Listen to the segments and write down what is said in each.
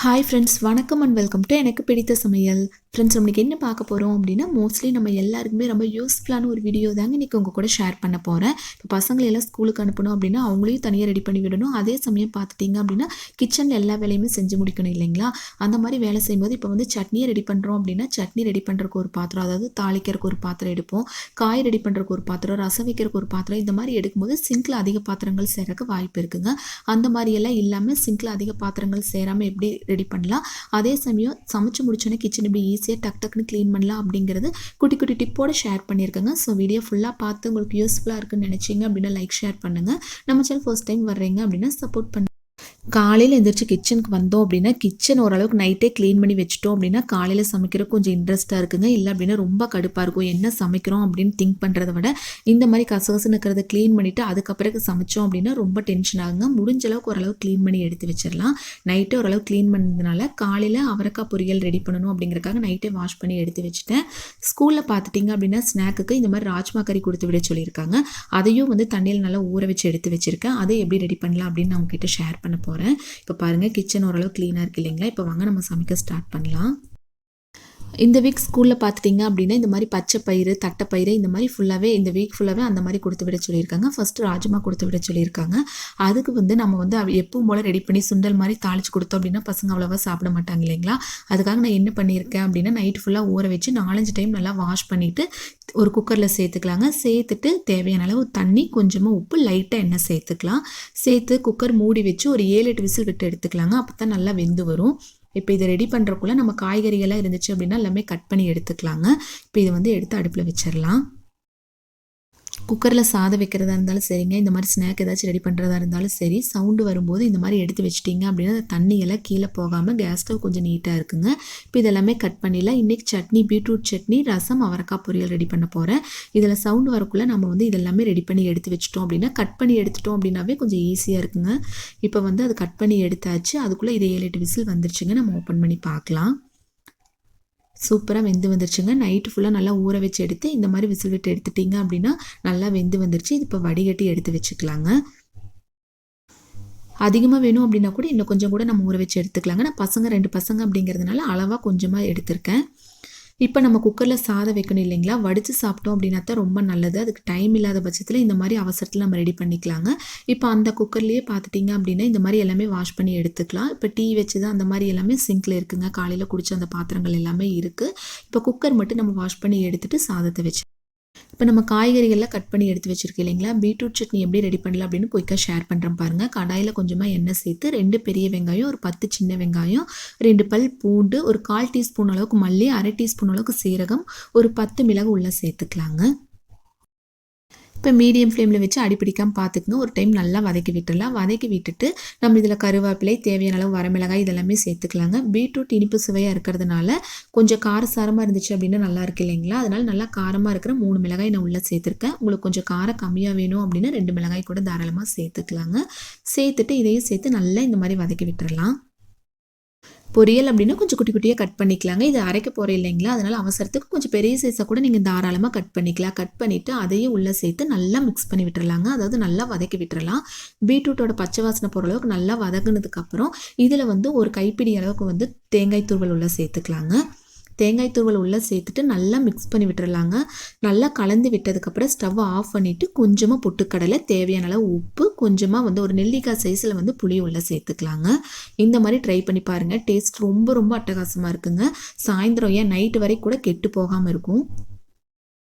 Hi friends, வணக்கம் and welcome to எனக்கு பிடித்த சமையல். ஃப்ரெண்ட்ஸ், நம்மளுக்கு என்ன பார்க்க போகிறோம் அப்படின்னா, மோஸ்ட்லி நம்ம எல்லாருக்குமே ரொம்ப யூஸ்ஃபுல்லான ஒரு வீடியோ தாங்க இன்றைக்கி உங்கள் கூட ஷேர் பண்ண போகிறேன். இப்போ பசங்களை எல்லாம் ஸ்கூலுக்கு அனுப்பணும் அப்படின்னா அவங்களையும் தனியாக ரெடி பண்ணி விடணும். அதே சமயம் பார்த்துட்டிங்க அப்படின்னா கிச்சனில் எல்லா வேலையுமே செஞ்சு முடிக்கணும் இல்லைங்களா? அந்த மாதிரி வேலை செய்யும்போது இப்போ வந்து சட்னியை ரெடி பண்ணுறோம் அப்படின்னா சட்னி ரெடி பண்ணுறதுக்கு ஒரு பாத்திரம், அதாவது தாளிக்கிறதுக்கு ஒரு பாத்திரம் எடுப்போம், காய் ரெடி பண்ணுறதுக்கு ஒரு பாத்திரம், ரசம் வைக்கிறதுக்கு ஒரு பாத்திரம். இந்த மாதிரி எடுக்கும்போது சிங்கில் அதிக பாத்திரங்கள் சேரக்கு வாய்ப்பு இருக்குங்க. அந்த மாதிரியெல்லாம் இல்லாமல் சிங்கில் அதிக பாத்திரங்கள் சேராமல் எப்படி ரெடி பண்ணலாம், அதே சமயம் சமைச்சு முடிச்சோன்னே கிச்சன் இப்படி ஈஸியாக டக்குன்னு க்ளீன் பண்ணலாம் அப்படிங்கிறது குட்டி குட்டி டிப்போட ஷேர் பண்ணியிருக்கேங்க. ஸோ வீடியோ ஃபுல்லாக பார்த்து உங்களுக்கு யூஸ்ஃபுல்லாக இருக்குன்னு நினச்சிங்க அப்படின்னா லைக் ஷேர் பண்ணுங்கள். நம்ம சேனல் ஃபர்ஸ்ட் டைம் வர்றீங்க அப்படின்னா சப்போர்ட் பண்ணுங்கள். காலையில் எழுந்திரிச்சு கிச்சனுக்கு வந்தோம் அப்படின்னா கிச்சன் ஓரளவுக்கு நைட்டே க்ளீன் பண்ணி வச்சுட்டோம் அப்படின்னா காலையில் சமைக்கிற கொஞ்சம் இன்ட்ரெஸ்ட்டாக இருக்குங்க. இல்லை அப்படின்னா ரொம்ப கடுப்பாக இருக்கும், என்ன சமைக்கிறோம் அப்படின்னு திங்க் பண்ணுறத விட இந்த மாதிரி கசகசன்னு இருக்கிறத க்ளீன் பண்ணிவிட்டு அதுக்கப்புறம் சமைச்சோம் அப்படின்னா ரொம்ப டென்ஷன் ஆகுங்க. முடிஞ்ச அளவுக்கு ஓரளவு க்ளீன் பண்ணி எடுத்து வச்சிடலாம். நைட்டே ஓரளவு க்ளீன் பண்ணதுனால காலையில் அவரைக்காய் பொரியல் ரெடி பண்ணணும் அப்படிங்கிறக்காக நைட்டே வாஷ் பண்ணி எடுத்து வச்சுட்டேன். ஸ்கூலில் பார்த்துட்டிங்க அப்படின்னா ஸ்நாக்குக்கு இந்த மாதிரி ராஜ்மா கறி கொடுத்து விட சொல்லியிருக்காங்க. அதையும் வந்து தண்ணியில் நல்லா ஊற வச்சு எடுத்து வச்சுருக்கேன். அதை எப்படி ரெடி பண்ணலாம் அப்படின்னு நான் உங்ககிட்ட ஷேர் பண்ண போகிறேன். இப்போ பாருங்கள், கிச்சன் ஓரளவு க்ளீனாக இருக்குது இல்லைங்களா? இப்போ வாங்க நம்ம சமைக்க ஸ்டார்ட் பண்ணலாம். இந்த வீக் ஸ்கூலில் பார்த்துட்டிங்க அப்படின்னா இந்த மாதிரி பச்சை பயிறு, தட்டைப்பயிறு இந்த மாதிரி ஃபுல்லாகவே இந்த வீக் ஃபுல்லாகவே அந்த மாதிரி கொடுத்து விட சொல்லியிருக்காங்க. ஃபஸ்ட்டு ராஜ்மா கொடுத்து விட சொல்லியிருக்காங்க. அதுக்கு வந்து நம்ம வந்து எப்பவும் போல் ரெடி பண்ணி சுண்டல் மாதிரி தாளித்து கொடுத்தோம் அப்படின்னா பசங்க அவ்வளோவா சாப்பிட மாட்டாங்க இல்லைங்களா? அதுக்காக நான் என்ன பண்ணியிருக்கேன் அப்படின்னா நைட்டு ஃபுல்லாக ஊற வச்சு 4-5 டைம் நல்லா வாஷ் பண்ணிவிட்டு ஒரு குக்கரில் சேர்த்துக்கலாங்க. சேர்த்துட்டு தேவையான அளவு தண்ணி, கொஞ்சமாக உப்பு, லைட்டாக எண்ணெய் சேர்த்துக்கலாம். சேர்த்து குக்கர் மூடி வச்சு ஒரு 7-8 விசில் விட்டு எடுத்துக்கலாங்க. அப்போ தான் நல்லா வெந்து வரும். இப்போ இதை ரெடி பண்ணுறக்குள்ளே நம்ம காய்கறிகள்லாம் இருந்துச்சு அப்படின்னா எல்லாமே கட் பண்ணி எடுத்துக்கலாங்க. இப்போ இதை வந்து எடுத்து அடுப்பில் வச்சிடலாம். குக்கரில் சாதம் வைக்கிறதா இருந்தாலும் சரிங்க, இந்த மாதிரி ஸ்நாக் ஏதாச்சும் ரெடி பண்ணுறதா இருந்தாலும் சரி, சவுண்டு வரும்போது இந்த மாதிரி எடுத்து வச்சிட்டிங்க அப்படின்னா அந்த தண்ணியெல்லாம் கீழே போகாமல் கேஸ் ஸ்டவ் கொஞ்சம் நீட்டாக இருக்குங்க. இப்போ இதெல்லாமே கட் பண்ணிடலாம். இன்றைக்கி சட்னி, பீட்ரூட் சட்னி, ரசம், அவரைக்காய் பொரியல் ரெடி பண்ண போகிறேன். இதில் சவுண்டு வரக்குள்ளே நம்ம வந்து இதெல்லாமே ரெடி பண்ணி எடுத்து வச்சிட்டோம் அப்படின்னா கட் பண்ணி எடுத்துட்டோம் அப்படின்னாவே கொஞ்சம் ஈஸியாக இருக்குங்க. இப்போ வந்து அது கட் பண்ணி எடுத்தாச்சு. அதுக்குள்ளே இது 7-8 விசில் வந்துருச்சுங்க. நம்ம ஓப்பன் பண்ணி பார்க்கலாம். சூப்பராக வெந்து வந்துருச்சுங்க. நைட்டு ஃபுல்லாக நல்லா ஊற வச்சு எடுத்து இந்த மாதிரி விசில் விட்டு எடுத்துட்டிங்க அப்படின்னா நல்லா வெந்து வந்துருச்சு. இது இப்போ வடிகட்டி எடுத்து வச்சுக்கலாங்க. அதிகமாக வேணும் அப்படின்னா கூட இன்னும் கொஞ்சம் கூட நம்ம ஊற வச்சு எடுத்துக்கலாங்க. நான் 2 பசங்க அப்படிங்கிறதுனால அளவாக கொஞ்சமாக எடுத்திருக்கேன். இப்போ நம்ம குக்கரில் சாதம் வைக்கணும் இல்லைங்களா? வடித்து சாப்பிட்டோம் அப்படின்னா தான் ரொம்ப நல்லது. அதுக்கு டைம் இல்லாத பட்சத்தில் இந்த மாதிரி அவசரத்தில் நம்ம ரெடி பண்ணிக்கலாங்க. இப்போ அந்த குக்கர்லேயே பார்த்துட்டிங்க அப்படின்னா இந்த மாதிரி எல்லாமே வாஷ் பண்ணி எடுத்துக்கலாம். இப்போ டீ வச்சு தான் அந்த மாதிரி எல்லாமே சிங்கில் இருக்குங்க. காலையில் குடிச்ச அந்த பாத்திரங்கள் எல்லாமே இருக்குது. இப்போ குக்கர் மட்டும் நம்ம வாஷ் பண்ணி எடுத்துகிட்டு சாதத்தை வச்சு இப்போ நம்ம காய்கறிகள்லாம் கட் பண்ணி எடுத்து வச்சுருக்கோம் இல்லைங்களா? பீட்ரூட் சட்னி எப்படி ரெடி பண்ணலாம் அப்படின்னு குயிக்காக ஷேர் பண்ணுறேன் பாருங்கள். கடாயில் கொஞ்சமாக எண்ணெய் சேர்த்து 2 பெரிய வெங்காயம், ஒரு 10 சின்ன வெங்காயம், 2 பல் பூண்டு, ஒரு 1/4 டீஸ்பூன் அளவுக்கு மல்லி, 1/2 டீஸ்பூன் அளவுக்கு சீரகம், ஒரு 10 மிளகு உள்ளே சேர்த்துக்கலாங்க. இப்போ மீடியம் ஃப்ளேமில் வச்சு அடிப்பிடிக்காமல் பார்த்துக்குங்க. ஒரு டைம் நல்லா வதக்கி விட்டுடலாம். வதக்கி விட்டுட்டு நம்ம இதில் கருவேப்பிலை, தேவையான அளவு வரமிளகாய் இதெல்லாமே சேர்த்துக்கலாங்க. பீட்ரூட் இனிப்பு சுவையாக இருக்கிறதுனால கொஞ்சம் காரசாரமாக இருந்துச்சு அப்படின்னா நல்லா இருக்கு இல்லைங்களா? அதனால் நல்லா காரமாக இருக்கிற 3 மிளகாய் நான் உள்ளே சேர்த்துருக்கேன். உங்களுக்கு கொஞ்சம் காரம் கம்மியாக வேணும் அப்படின்னா 2 மிளகாய் கூட தாராளமாக சேர்த்துக்கலாங்க. சேர்த்துட்டு இதையும் சேர்த்து நல்லா இந்த மாதிரி வதக்கி விட்டுறலாம். பொரியல் அப்படின்னா கொஞ்சம் குட்டி குட்டியாக கட் பண்ணிக்கலாங்க. இது அரைக்க போகிற இல்லைங்களா? அதனால் அவசரத்துக்கு கொஞ்சம் பெரிய சைஸாக கூட நீங்கள் தாராளமாக கட் பண்ணிக்கலாம். கட் பண்ணிவிட்டு அதையும் உள்ளே சேர்த்து நல்லா மிக்ஸ் பண்ணி விட்டுறலாங்க. அதாவது நல்லா வதக்கி விட்டுறலாம். பீட்ரூட்டோட பச்சை வாசனை போகிற அளவுக்கு நல்லா வதக்குனதுக்கப்புறம் இதில் வந்து ஒரு கைப்பிடி அளவுக்கு வந்து தேங்காய் துருவல் உள்ளே சேர்த்துக்கலாங்க. தேங்காய் துருவல் உள்ளே சேர்த்துட்டு நல்லா மிக்ஸ் பண்ணி விட்டுறலாங்க. நல்லா கலந்து விட்டதுக்கப்புறம் ஸ்டவ் ஆஃப் பண்ணிவிட்டு கொஞ்சமாக பொட்டுக்கடலை, தேவையான அளவு உப்பு, கொஞ்சமாக வந்து ஒரு நெல்லிக்காய் சைஸில் வந்து புளி உள்ளே சேர்த்துக்கலாங்க. இந்த மாதிரி ட்ரை பண்ணி பாருங்கள். டேஸ்ட் ரொம்ப ரொம்ப அட்டகாசமாக இருக்குங்க. சாயந்தரம் ஏன் நைட்டு வரை கூட கெட்டு போகாமல் இருக்கும்.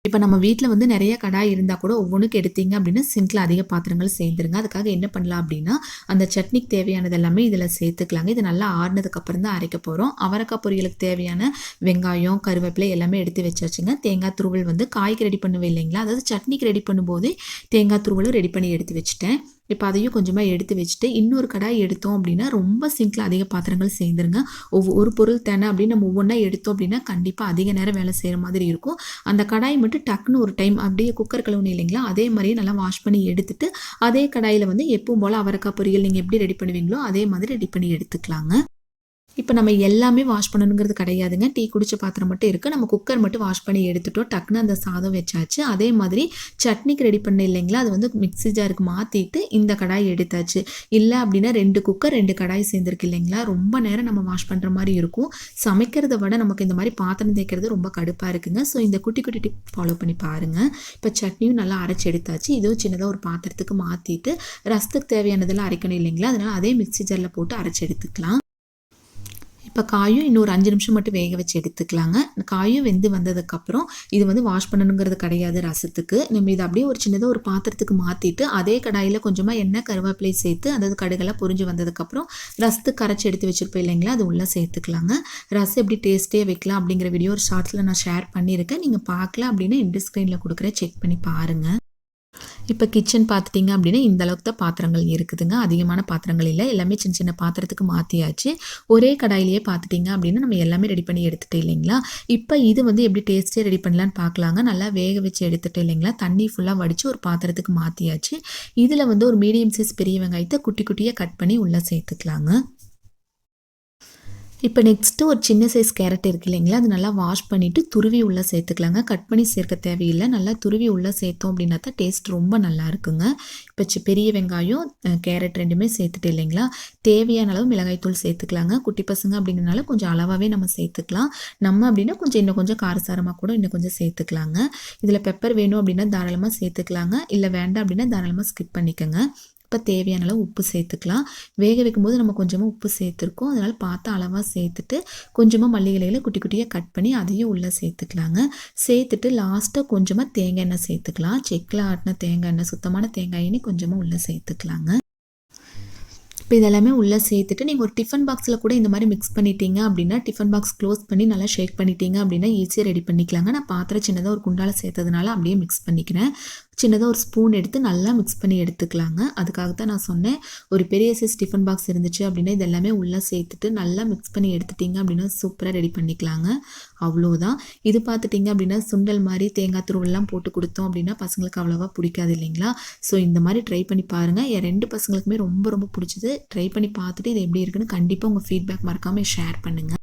இப்போ நம்ம வீட்டில் வந்து நிறைய கடாய் இருந்தால் கூட ஒவ்வொன்றுக்கு எடுத்தீங்க அப்படின்னா சிங்கில் அதிக பாத்திரங்கள் சேர்ந்துருங்க. அதுக்காக என்ன பண்ணலாம் அப்படின்னா அந்த சட்னிக்கு தேவையானது எல்லாமே இதில் சேர்த்துக்கலாங்க. இது நல்லா ஆறுனதுக்கப்புறம் தான் அரைக்க போகிறோம். அவரைக்காய் பொரியலுக்கு தேவையான வெங்காயம், கருவேப்பிலை எல்லாமே எடுத்து வச்சாச்சுங்க. தேங்காய் துருவல் வந்து காய்க்கு ரெடி பண்ணுவேன் இல்லைங்களா? அதாவது சட்னிக்கு ரெடி பண்ணும்போதே தேங்காய் துருவலும் ரெடி பண்ணி எடுத்து வச்சுட்டேன். இப்போ அதையும் கொஞ்சமாக எடுத்து வச்சுட்டு இன்னொரு கடாய் எடுத்தோம் அப்படின்னா ரொம்ப சிங்கில் அதிக பாத்திரங்கள் சேர்ந்துருங்க. ஒரு பொருள் தானே அப்படின்னு நம்ம ஒவ்வொன்றா எடுத்தோம் அப்படின்னா கண்டிப்பாக அதிக நேரம் வேலை செய்கிற மாதிரி இருக்கும். அந்த கடாய் மட்டும் டக்குன்னு ஒரு டைம் அப்படியே குக்கர் கழுவுணும் இல்லைங்களா? அதே மாதிரியே நல்லா வாஷ் பண்ணி எடுத்துட்டு அதே கடாயில் வந்து எப்பவும் போல் அவரைக்காய் பொரியல் நீங்கள் எப்படி ரெடி பண்ணுவீங்களோ அதே மாதிரி ரெடி பண்ணி எடுத்துக்கலாங்க. இப்போ நம்ம எல்லாமே வாஷ் பண்ணணுங்கிறது கிடையாதுங்க. டீ குடிச்ச பாத்திரம் மட்டும் இருக்கு. நம்ம குக்கர் மட்டும் வாஷ் பண்ணி எடுத்துட்டோம். டக்குனு அந்த சாதம் வச்சாச்சு. அதே மாதிரி சட்னிக்கு ரெடி பண்ண இல்லைங்களா, அது வந்து மிக்ஸி ஜாருக்கு மாற்றிட்டு இந்த கடாய் எடுத்தாச்சு. இல்லை அப்படின்னா 2 குக்கர் 2 கடாய் சேர்ந்துருக்கு இல்லைங்களா, ரொம்ப நேரம் நம்ம வாஷ் பண்ணுற மாதிரி இருக்கும். சமைக்கிறத விட நமக்கு இந்த மாதிரி பாத்திரம் தேய்க்கிறது ரொம்ப கடுப்பாக இருக்குங்க. ஸோ இந்த குட்டி குட்டி டிப் ஃபாலோ பண்ணி பாருங்கள். இப்போ சட்னியும் நல்லா அரைச்சி எடுத்தாச்சு. இதுவும் சின்னதாக ஒரு பாத்திரத்துக்கு மாற்றிட்டு ரசத்துக்கு தேவையானதெல்லாம் அரைக்கணும் இல்லைங்களா, அதனால் அதே மிக்ஸி ஜாரில் போட்டு அரைச்சி எடுத்துக்கலாம். இப்போ காயும் இன்னொரு 5 நிமிஷம் மட்டும் வேக வச்சு எடுத்துக்கலாங்க. காயும் வெந்து வந்ததுக்கப்புறம் இது வந்து வாஷ் பண்ணணுங்கிறது கிடையாது ரசத்துக்கு. நம்ம இதை அப்படியே ஒரு சின்னதாக ஒரு பாத்திரத்துக்கு மாற்றிட்டு அதே கடாயில் கொஞ்சமாக எண்ணெய் கருவேப்பிலை சேர்த்து, அதாவது கடுகெல்லாம் பொரிஞ்சு வந்ததுக்கப்புறம் ரசத்துக்கு கரைச்சி எடுத்து வச்சுருப்போம் இல்லைங்களா, அது உள்ளே சேர்த்துக்கலாங்க. ரசம் எப்படி டேஸ்ட்டே வைக்கலாம் அப்படிங்கிற வீடியோ ஒரு ஷார்ட்ஸில் நான் ஷேர் பண்ணியிருக்கேன். நீங்கள் பார்க்கல அப்படின்னா எண்ட் ஸ்க்ரீனில் கொடுக்குறேன், செக் பண்ணி பாருங்கள். இப்போ கிச்சன் பார்த்துட்டிங்க அப்படின்னா இந்த அளவுக்கு தான் பாத்திரங்கள் இருக்குதுங்க. அதிகமான பாத்திரங்கள் இல்லை, எல்லாமே சின்ன சின்ன பாத்திரத்துக்கு மாற்றியாச்சு. ஒரே கடாயிலேயே பார்த்துட்டிங்க அப்படின்னா நம்ம எல்லாமே ரெடி பண்ணி எடுத்துகிட்டு இல்லைங்களா. இப்போ இது வந்து எப்படி டேஸ்ட்டே ரெடி பண்ணலான்னு பார்க்கலாங்க. நல்லா வேக வச்சு எடுத்துகிட்டு இல்லைங்களா, தண்ணி ஃபுல்லாக வடித்து ஒரு பாத்திரத்துக்கு மாற்றியாச்சு. இதில் வந்து ஒரு மீடியம் சைஸ் பெரிய வெங்காயத்தை குட்டி குட்டியாக கட் பண்ணி உள்ளே சேர்த்துக்கலாங்க. இப்போ நெக்ஸ்ட்டு ஒரு சின்ன சைஸ் கேரட் இருக்குது இல்லைங்களா, அது நல்லா வாஷ் பண்ணிவிட்டு துருவி உள்ளே சேர்த்துக்கலாங்க. கட் பண்ணி சேர்க்க தேவையில்லை, நல்லா துருவி உள்ளே சேர்த்தோம் அப்படின்னா தான் டேஸ்ட் ரொம்ப நல்லா இருக்குங்க. இப்போ பெரிய வெங்காயம் கேரட் ரெண்டுமே சேர்த்துட்டு இல்லைங்களா, தேவையான அளவு மிளகாய்த்தூள் சேர்த்துக்கலாங்க. குட்டி பசங்க அப்படிங்கிறனால கொஞ்சம் அளவாகவே நம்ம சேர்த்துக்கலாம். நம்ம அப்படின்னா இன்னும் கொஞ்சம் காரசாரமாக கூட இன்னும் கொஞ்சம் சேர்த்துக்கலாங்க. இதில் பெப்பர் வேணும் அப்படின்னா தாராளமாக சேர்த்துக்கலாங்க, இல்லை வேண்டாம் அப்படின்னா தாராளமாக ஸ்கிப் பண்ணிக்கோங்க. இப்போ தேவையான அளவு உப்பு சேர்த்துக்கலாம். வேக வைக்கும்போது நம்ம கொஞ்சமாக உப்பு சேர்த்துருக்கோம், அதனால் பார்த்து அளவாக சேர்த்துட்டு கொஞ்சமாக மல்லி இலைகளை குட்டி குட்டியாக கட் பண்ணி அதையும் உள்ளே சேர்த்துக்கலாங்க. சேர்த்துட்டு லாஸ்ட்டாக கொஞ்சமாக தேங்காய் எண்ணெய் சேர்த்துக்கலாம். செக்கில் ஆட்டின தேங்காய் எண்ணெய், சுத்தமான தேங்காய் எண்ணெய் கொஞ்சமாக உள்ளே சேர்த்துக்கலாங்க. இப்போ இதெல்லாமே உள்ளே சேர்த்துட்டு நீங்கள் ஒரு டிஃபன் பாக்ஸில் கூட இந்த மாதிரி மிக்ஸ் பண்ணிட்டீங்க அப்படின்னா, டிஃபன் பாக்ஸ் க்ளோஸ் பண்ணி நல்லா ஷேக் பண்ணிட்டீங்க அப்படின்னா ஈஸியாக ரெடி பண்ணிக்கலாங்க. நான் பாத்திரம் சின்னதாக ஒரு குண்டால் சேர்த்ததுனால அப்படியே மிக்ஸ் பண்ணிக்கிறேன். சின்னதாக ஒரு ஸ்பூன் எடுத்து நல்லா மிக்ஸ் பண்ணி எடுத்துக்கலாங்க. அதுக்காக தான் நான் சொன்னேன், ஒரு பெரிய சைஸ் டிஃபன் பாக்ஸ் இருந்துச்சு அப்படின்னா இதெல்லாமே உள்ளே சேர்த்துட்டு நல்லா மிக்ஸ் பண்ணி எடுத்துட்டிங்க அப்படின்னா சூப்பராக ரெடி பண்ணிக்கலாங்க. அவ்வளோதான். இது பார்த்துட்டிங்க அப்படின்னா சுண்டல் மாதிரி தேங்காய் துருவெல்லாம் போட்டு கொடுத்தோம் அப்படின்னா பசங்களுக்கு அவ்வளோவா பிடிக்காது இல்லைங்களா. ஸோ இந்த மாதிரி ட்ரை பண்ணி பாருங்கள். என் 2 பசங்களுக்குமே ரொம்ப ரொம்ப பிடிச்சது. ட்ரை பண்ணி பார்த்துட்டு இது எப்படி இருக்குன்னு கண்டிப்பாக உங்கள் ஃபீட்பேக் மறக்காமல் ஷேர் பண்ணுங்கள்.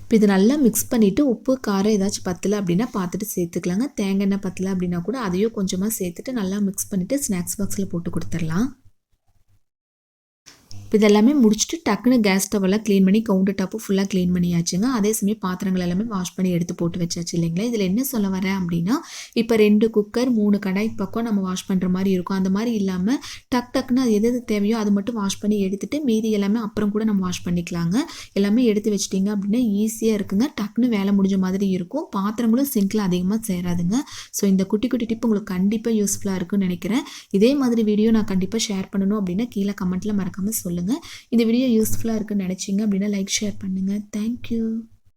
இப்போ இது நல்லா மிக்ஸ் பண்ணிவிட்டு உப்பு காரம் ஏதாச்சும் பத்தலை அப்படின்னா பார்த்துட்டு சேர்த்துக்கலாங்க. தேங்காய் எண்ணெய் பத்தலை அப்படின்னா கூட அதையும் கொஞ்சமாக சேர்த்துட்டு நல்லா மிக்ஸ் பண்ணிவிட்டு ஸ்நாக்ஸ் பாக்ஸில் போட்டு கொடுத்துடலாம். இப்போ இதெல்லாமே முடிச்சுட்டு டக்குன்னு கேஸ் ஸ்டவெல்லாம் க்ளீன் பண்ணி கவுண்டர் டாப்பு ஃபுல்லாக க்ளீன் பண்ணியாச்சுங்க. அதே சமயம் பாத்திரங்கள் எல்லாமே வாஷ் பண்ணி எடுத்து போட்டு வச்சாச்சு இல்லைங்களா. இதில் என்ன சொல்ல வரேன் அப்படின்னா, இப்போ 2 குக்கர் 3 கடாய் பக்கம் நம்ம வாஷ் பண்ணுற மாதிரி இருக்கும். அந்த மாதிரி இல்லாமல் டக்குன்னு அது எது தேவையோ அது மட்டும் வாஷ் பண்ணி எடுத்துகிட்டு மீதி எல்லாமே அப்புறம் கூட நம்ம வாஷ் பண்ணிக்கலாங்க. எல்லாமே எடுத்து வச்சிட்டிங்க அப்படின்னா ஈஸியாக இருக்குங்க. டக்குன்னு வேலை முடிஞ்ச மாதிரி இருக்கும். பாத்திரங்களும் சிங்கில் அதிகமாக சேராதுங்க. ஸோ இந்த குட்டி குட்டி டிப் உங்களுக்கு கண்டிப்பாக யூஸ்ஃபுல்லாக இருக்குன்னு நினைக்கிறேன். இதே மாதிரி வீடியோ நான் கண்டிப்பாக ஷேர் பண்ணணும் அப்படின்னா கீழே கமெண்ட்டில் மறக்காமல் சொல்லுங்கள். இந்த வீடியோ யூஸ்ஃபுல்லாக இருக்குன்னு நினச்சிங்க அப்படின்னா லைக் ஷேர் பண்ணுங்கள். தேங்க்யூ.